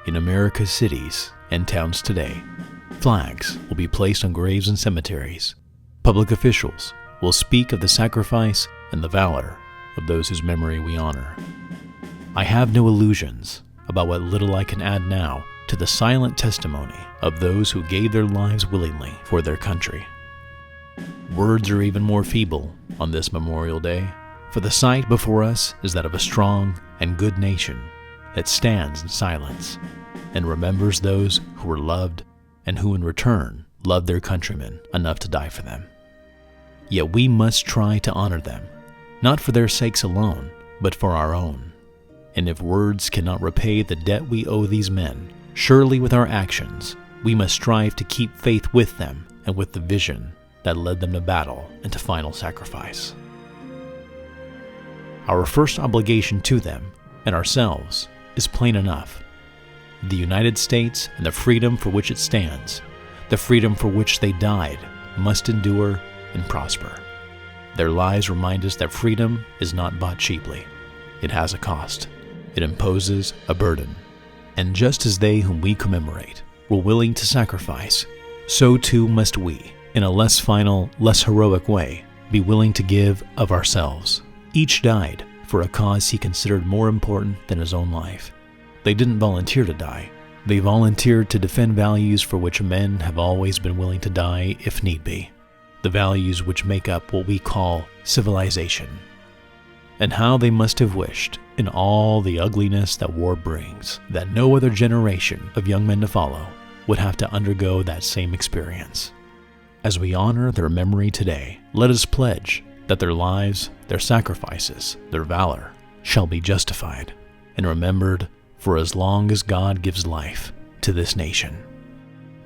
in America's cities and towns today, flags will be placed on graves and cemeteries. Public officials will speak of the sacrifice and the valor of those whose memory we honor. I have no illusions about what little I can add now to the silent testimony of those who gave their lives willingly for their country. Words are even more feeble on this Memorial Day, for the sight before us is that of a strong and good nation that stands in silence and remembers those who were loved and who in return loved their countrymen enough to die for them. Yet we must try to honor them, not for their sakes alone, but for our own. And if words cannot repay the debt we owe these men, surely with our actions, we must strive to keep faith with them and with the vision that led them to battle and to final sacrifice. Our first obligation to them and ourselves is plain enough. The United States and the freedom for which it stands, the freedom for which they died, must endure and prosper. Their lives remind us that freedom is not bought cheaply. It has a cost. It imposes a burden. And just as they whom we commemorate were willing to sacrifice, so too must we, in a less final, less heroic way, be willing to give of ourselves. Each died for a cause he considered more important than his own life. They didn't volunteer to die. They volunteered to defend values for which men have always been willing to die if need be. The values which make up what we call civilization. And how they must have wished, in all the ugliness that war brings, that no other generation of young men to follow would have to undergo that same experience. As we honor their memory today, let us pledge that their lives, their sacrifices, their valor shall be justified and remembered for as long as God gives life to this nation.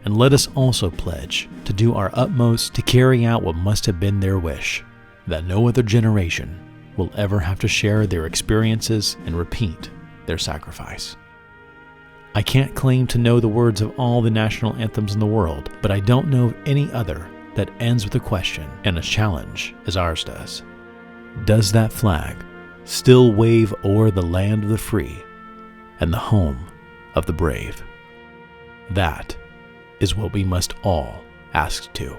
And let us also pledge to do our utmost to carry out what must have been their wish, that no other generation will ever have to share their experiences and repeat their sacrifice. I can't claim to know the words of all the national anthems in the world, but I don't know of any other that ends with a question and a challenge as ours does. Does that flag still wave o'er the land of the free and the home of the brave? That is what we must all ask to.